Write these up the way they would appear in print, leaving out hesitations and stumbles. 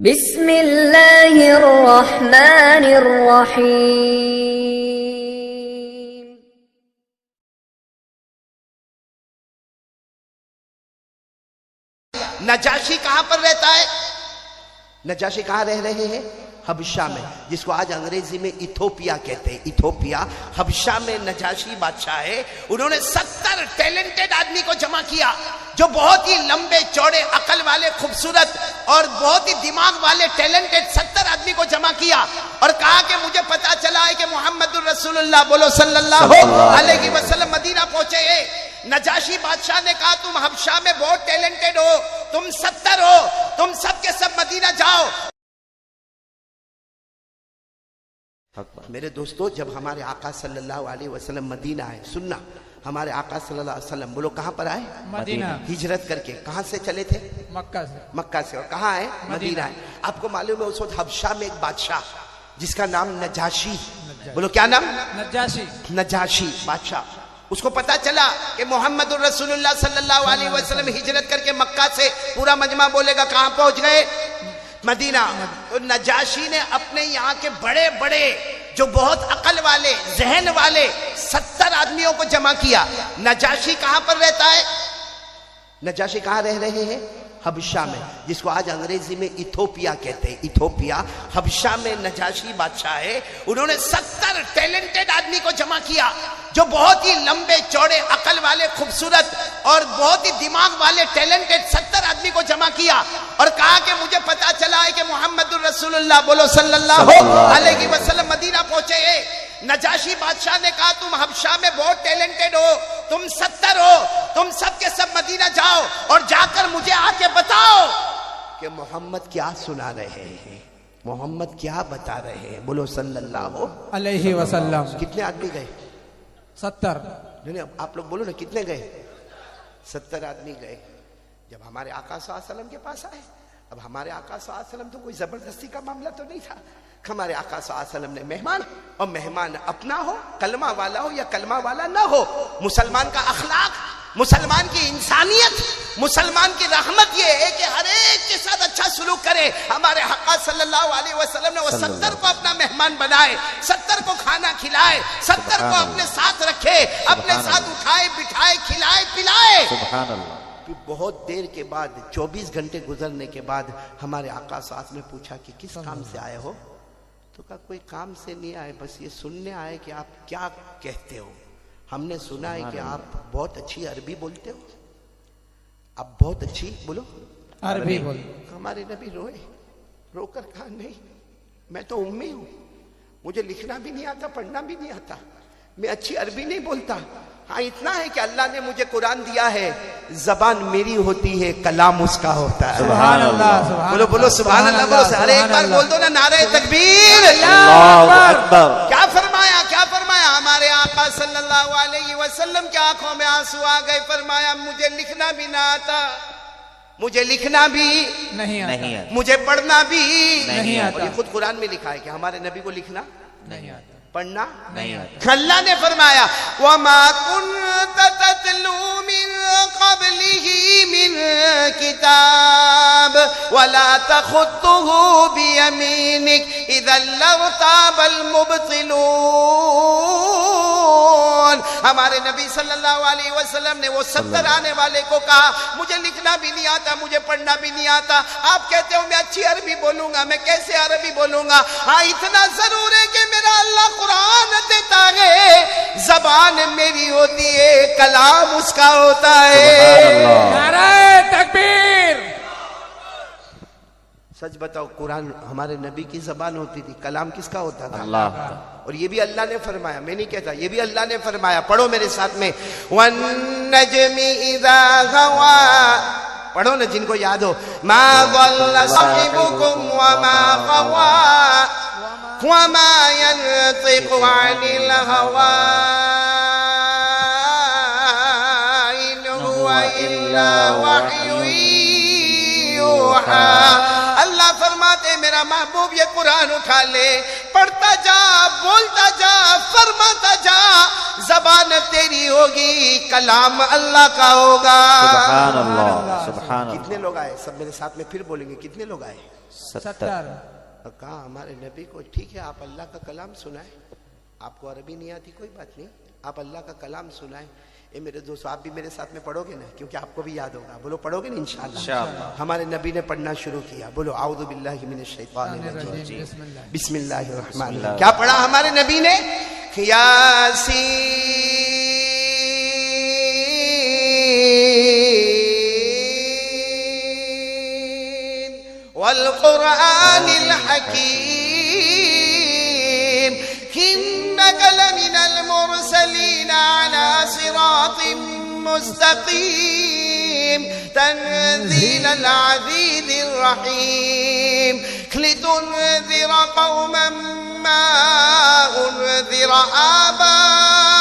بسم اللہ الرحمن الرحیم۔ نجاشی کہاں پر رہتا ہے؟ نجاشی کہاں رہ رہے ہیں؟ حبشہ میں، جس کو آج انگریزی میں ایتھوپیا کہتے ہیں۔ ایتھوپیا حبشہ میں نجاشی بادشاہ ہے۔ انہوں نے 70 ٹیلنٹڈ آدمی کو جمع کیا، جو بہت ہی لمبے چوڑے عقل والے، خوبصورت اور بہت ہی دماغ والے ٹیلنٹڈ 70 آدمی کو جمع کیا، اور کہا کہ مجھے پتا چلا ہے کہ محمد الرسول اللہ، بولو صلی اللہ علیہ وسلم، مدینہ پہنچے ہیں۔ نجاشی بادشاہ نے کہا تم حبشہ میں بہت ٹیلنٹڈ ہو، تم 70 ہو، تم سب کے سب مدینہ جاؤ۔ میرے دوستو، جب ہمارے آقا صلی اللہ علیہ وسلم مدینہ آئے، سننا، ہمارے آقا صلی اللہ علیہ وسلم بولو کہاں پر آئے؟ مدینہ۔ ہجرت کر کے کہاں سے چلے تھے؟ مکہ سے۔ مکہ سے، اور کہاں آئے؟ مدینہ آئے۔ آپ کو معلوم ہے اس وقت حبشہ میں ایک بادشاہ جس کا نام نجاشی، بولو کیا نام؟ نجاشی۔ نجاشی بادشاہ۔ اس کو پتا چلا کہ محمد الرسول اللہ صلی اللہ علیہ وسلم ہجرت کر کے مکہ سے، پورا مجمع بولے گا کہاں پہنچ گئے؟ مدینہ۔ تو نجاشی نے اپنے یہاں کے بڑے بڑے، جو بہت عقل والے، ذہن والے 70 آدمیوں کو جمع کیا۔ نجاشی کہاں پر رہتا ہے؟ نجاشی کہاں رہ رہے ہیں؟ حبشہ میں، جس کو آج انگریزی میں ایتھوپیا کہتے ہیں۔ ایتھوپیا حبشہ میں نجاشی بادشاہ ہے۔ انہوں نے 70 ٹیلنٹڈ آدمی کو جمع کیا، جو بہت ہی لمبے چوڑے عقل والے، خوبصورت اور بہت ہی دماغ والے ٹیلنٹڈ 70 آدمی کو جمع کیا، اور کہا کہ مجھے پتا چلا ہے کہ محمد الرسول اللہ، بولو صلی اللہ علیہ وسلم، مدینہ پہنچے ہیں۔ نجاشی بادشاہ نے کہا تم حبشہ میں بہت ٹیلنٹڈ ہو، تم 70 ہو، تم سب کے سب مدینہ جاؤ، اور جا کر مجھے آ کے بتاؤ کہ محمد کیا سنا رہے ہیں، محمد کیا بتا رہے ہیں، بولو صلی اللہ علیہ وسلم۔ کتنے آدمی گئے؟ 70۔ نہیں، آپ لوگ بولو نا کتنے گئے؟ 70 آدمی گئے۔ جب ہمارے آقا صلی اللہ علیہ وسلم کے پاس آئے، اب ہمارے آقا صلی اللہ علیہ وسلم تو کوئی زبردستی کا معاملہ تو نہیں تھا۔ ہمارے آقا صلی اللہ علیہ وسلم نے مہمان، اور مہمان اپنا ہو، کلمہ والا ہو یا کلمہ والا نہ ہو، مسلمان کا اخلاق، مسلمان کی انسانیت، مسلمان کی رحمت یہ ہے کہ ہر ایک کے ساتھ اچھا سلوک کرے۔ ہمارے آقا صلی اللہ علیہ وسلم نے وہ 70 کو اپنا مہمان بنائے، 70 کو کھانا کھلائے، 70 کو اپنے ساتھ رکھے، اپنے ساتھ اٹھائے بٹھائے، کھلائے پلائے۔ سبحان اللہ۔ بہت دیر کے بعد، 24 گھنٹے گزرنے کے بعد، ہمارے آقا صلی اللہ علیہ وسلم نے پوچھا کہ کس کام سے آئے ہو؟ تو کہا کوئی کام سے نہیں آئے، بس یہ سننے آئے کہ آپ کیا کہتے ہو۔ ہم نے سنا ہے کہ آپ بہت اچھی عربی بولتے ہو، آپ بہت اچھی بولو عربی بول۔ ہمارے نبی روئے، رو کر کہا نہیں، میں تو امی ہوں، مجھے لکھنا بھی نہیں آتا، پڑھنا بھی نہیں آتا، میں اچھی عربی نہیں بولتا۔ ہاں اتنا ہے کہ اللہ نے مجھے قرآن دیا ہے، زبان میری ہوتی ہے، کلام اس کا ہوتا ہے۔ سبحان اللہ، سبحان بولو بولو سبحان اللہ، بولو ارے ایک بار بول دو نا، نعرہ تکبیر۔ اللہ اکبر۔ کیا فرمایا، کیا فرمایا؟ ہمارے آقا صلی اللہ علیہ وسلم کی آنکھوں میں آنسو آ گئے۔ فرمایا مجھے لکھنا بھی نہ آتا، مجھے لکھنا بھی نہیں آتا، مجھے پڑھنا بھی نہیں آتا۔ اور یہ خود قرآن میں لکھا ہے کہ ہمارے نبی کو لکھنا نہیں آتا، پڑھنا نہیں آتا۔ اللہ نے فرمایا وَمَا كُنْتَ تَتْلُو مِن قَبْلِهِ مِن كِتَابٍ وَلَا تَخُطُّهُ بِيَمِينِكَ إِذًا لَّارْتَابَ الْمُبْطِلُونَ۔ ہمارے نبی صلی اللہ علیہ وسلم نے وہ 70 آنے والے کو کہا مجھے لکھنا بھی نہیں آتا، مجھے پڑھنا بھی نہیں آتا، آپ کہتے ہو میں اچھی عربی بولوں گا، میں کیسے عربی بولوں گا؟ ہاں اتنا ضرور ہے کہ میرا اللہ قرآن دیتا ہے، زبان میری ہوتی ہے، کلام اس کا ہوتا ہے۔ نعرہ تکبیر۔ سچ بتاؤ، قرآن ہمارے نبی کی زبان ہوتی تھی، کلام کس کا ہوتا تھا؟ اللہ۔ اور یہ بھی اللہ نے فرمایا، میں نہیں کہتا، یہ بھی اللہ نے فرمایا۔ پڑھو میرے ساتھ میں، وَالنَّجْمِ إِذَا غَوَىٰ، پڑھو نا جن کو یاد ہو، مَا ضَلَّ صَاحِبُكُمْ وَمَا غَوَىٰ وَمَا يَنطِقُ عَنِ الْهَوَىٰ إِنْ هُوَ إِلَّا وَحْيٌ يُوحَىٰ۔ اللہ فرماتے میرا میرا محبوب یہ قرآن اٹھا لے، پڑھتا جا، بولتا جا، فرماتا جا، زبان تیری ہوگی، کلام اللہ کا ہوگا۔ سبحان اللہ، سبحان اللہ۔ کتنے لوگ آئے؟ سب میرے ساتھ میں پھر بولیں گے، کتنے لوگ آئے؟ 70۔ کہا ہمارے نبی کو ٹھیک ہے آپ اللہ کا کلام سنائیں، آپ کو عربی نہیں آتی کوئی بات نہیں، آپ اللہ کا کلام سنائیں۔ اے میرے دوست، آپ بھی میرے ساتھ میں پڑھو گے نا، کیونکہ آپ کو بھی یاد ہوگا، بولو پڑھو گے نا انشاءاللہ۔ انشاءاللہ۔ ہمارے نبی نے پڑھنا شروع کیا، بولو اعوذ باللہ من الشیطان الرجیم، بسم اللہ الرحمن الرحیم۔ کیا پڑھا ہمارے نبی نے؟ یاسین والقرآن الحکیم إنك لمن المرسلين على صراط مستقيم تنزيل العزيز الرحيم لتنذر قوما ما أنذر آباؤهم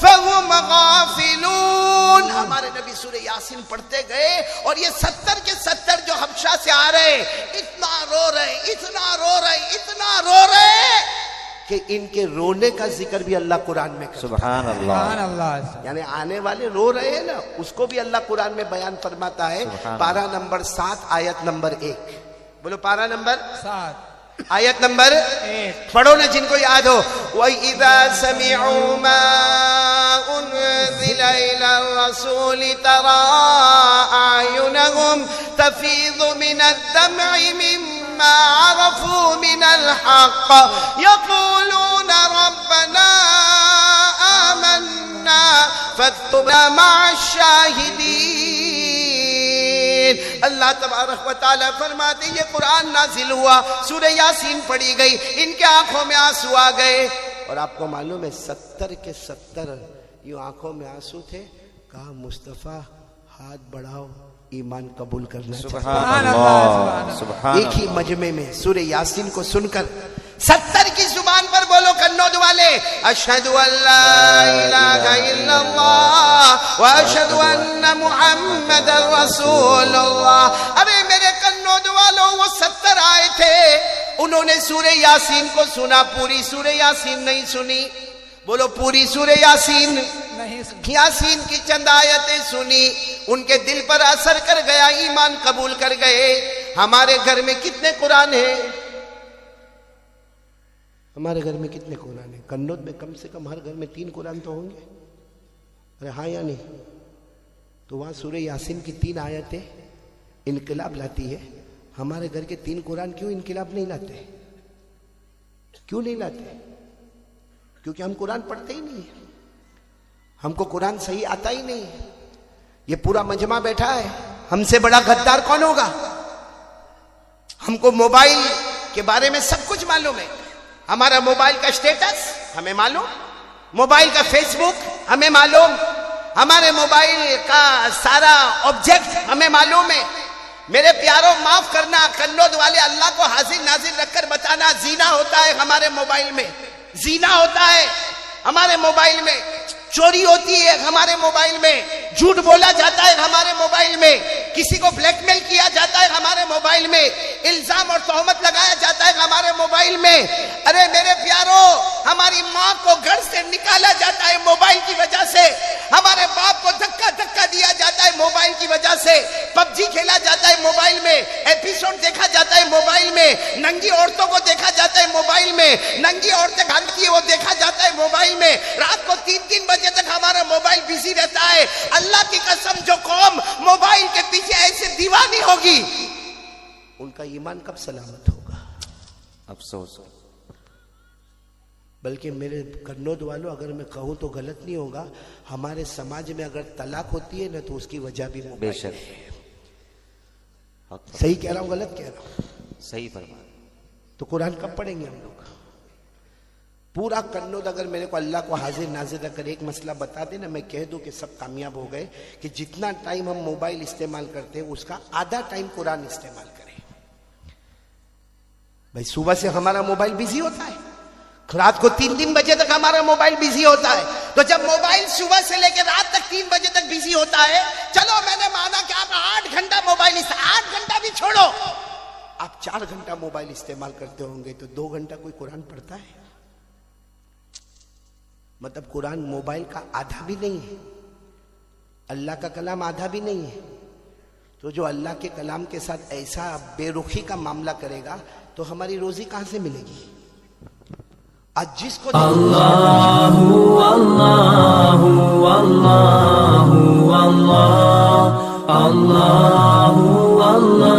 فهم غافلون۔ ہمارے نبی سورہ یاسین پڑھتے گئے اور یہ 70 کے 70 جو حبشہ سے آ رہے اتنا رو رہے، اتنا رو رہے، اتنا رو رہے کہ ان کے رونے کا ذکر بھی اللہ قرآن میں کرتا ہے۔ سبحان اللہ۔ یعنی آنے والے رو رہے ہیں نا، اس کو بھی اللہ قرآن میں بیان فرماتا ہے۔ پارہ نمبر 7 آیت نمبر 1، بولو پارہ نمبر 7 آیت نمبر 1 پڑھو نا جن کو یاد ہو۔ وَإِذَا سَمِعُوا مَا أُنزِلَ إِلَى الرَّسُولِ تَرَى أَعْيُنَهُمْ تَفِيضُ مِنَ الدَّمْعِ مِمَّا عَرَفُوا مِنَ الْحَقِّ يَقُولُونَ رَبَّنَا آمَنَّا فَاكْتُبْنَا مَعَ الشَّاهِدِينَ۔ اللہ تبارک و تعالیٰ فرماتے یہ قرآن نازل ہوا، سورہ یاسین پڑھی گئی، ان کے آنکھوں میں آنسو آ گئے، اور آپ کو معلوم ہے 70 کے 70 یوں آنکھوں میں آنسو تھے۔ کہا مصطفیٰ ہاتھ بڑھاؤ، ایمان قبول کرنا چاہتے ہیں۔ سبحان اللہ، سبحان ایک ہی مجمع میں سورہ یاسین کو سن کر 70 کی زبان پر بولو کنود والے، اشہد ان لا الہ الا اللہ واشہد ان محمد رسول اللہ۔ ارے میرے کنود والوں، وہ 70 آئے تھے، انہوں نے سورہ یاسین کو سنا، پوری سورہ یاسین نہیں سنی، بولو پوری سورہ یاسین نہیں سنی، یاسین کی چند آیتیں سنی، ان کے دل پر اثر کر گیا، ایمان قبول کر گئے۔ ہمارے گھر میں کتنے قرآن ہیں؟ ہمارے گھر میں کتنے قرآن ہیں؟ کنود میں کم سے کم ہر گھر میں 3 قرآن تو ہوں گے، ارے ہاں یا نہیں؟ تو وہاں سورہ یاسین کی 3 آیتیں انقلاب لاتی ہے، ہمارے گھر کے 3 قرآن کیوں انقلاب نہیں لاتے؟ کیوں نہیں لاتے؟ کیونکہ ہم قرآن پڑھتے ہی نہیں ہیں، ہم کو قرآن صحیح آتا ہی نہیں ہے۔ یہ پورا مجمع بیٹھا ہے، ہم سے بڑا غدار کون ہوگا؟ ہم کو موبائل کے بارے میں سب کچھ معلوم ہے، ہمارا موبائل کا اسٹیٹس ہمیں معلوم، موبائل کا فیس بک ہمیں معلوم، ہمارے موبائل کا سارا آبجیکٹ ہمیں معلوم ہے۔ میرے پیاروں معاف کرنا، کنود والے، اللہ کو حاضر ناظر رکھ کر بتانا، زینا ہوتا ہے ہمارے موبائل میں، زینا ہوتا ہے ہمارے موبائل میں، چوری ہوتی ہے ہمارے موبائل میں، جھوٹ بولا جاتا ہے ہمارے موبائل میں، کسی کو بلیک میل کیا جاتا ہے ہمارے موبائل میں، الزام اور تہمت لگایا جاتا ہے ہمارے موبائل میں۔ ارے میرے پیاروں، ہماری ماں کو گھر سے نکالا جاتا ہے موبائل کی وجہ سے، ہمارے باپ کو دھکا دیا جاتا ہے موبائل کی وجہ سے، پب جی کھیلا جاتا ہے موبائل میں، ایپیسوڈ دیکھا جاتا ہے موبائل میں، ننگی عورتوں کو دیکھا جاتا ہے موبائل میں، ننگی عورتیں گھانٹتی ہے وہ دیکھا جاتا ہے موبائل میں، رات کو 3 بجے تک ہمارا موبائل بزی رہتا ہے۔ اللہ کی قسم، جو قوم موبائل کے پیچھے ایسے دیوانی ہوگی، ان کا ایمان کب سلامت ہوگا؟ افسوس۔ بلکہ میرے کنود والوں، اگر میں کہوں تو غلط نہیں ہوگا، ہمارے سماج میں اگر طلاق ہوتی ہے نا تو اس کی وجہ بھی موبائل بے شک ہے۔ صحیح کہہ رہا ہوں غلط کہہ رہا ہوں؟ صحیح فرما۔ تو قرآن کب پڑھیں گے ہم لوگ؟ پورا کنود اگر میرے کو اللہ کو حاضر ناظر رکھ کر ایک مسئلہ بتا دے نا، میں کہہ دوں کہ سب کامیاب ہو گئے، کہ جتنا ٹائم ہم موبائل استعمال کرتے ہیں اس کا آدھا ٹائم قرآن استعمال کریں۔ بھائی صبح سے ہمارا موبائل بزی ہوتا ہے، رات کو 3 بجے تک ہمارا موبائل بزی ہوتا ہے، تو جب موبائل صبح سے لے کے رات تک 3 بجے تک بزی ہوتا ہے، چلو میں نے مانا کہ آپ 8 گھنٹہ موبائل 8 گھنٹہ بھی چھوڑو، آپ 4 گھنٹہ موبائل استعمال کرتے ہوں گے تو 2 گھنٹہ کوئی قرآن پڑھتا ہے؟ مطلب قرآن موبائل کا آدھا بھی نہیں ہے، اللہ کا کلام آدھا بھی نہیں ہے. تو جو اللہ کے کلام کے ساتھ ایسا بے رخی کا معاملہ کرے گا تو ہماری روزی کہاں سے ملے گی؟ آج جس کو اللہ اللہ اللہ اللہ اللہ اللہ اللہ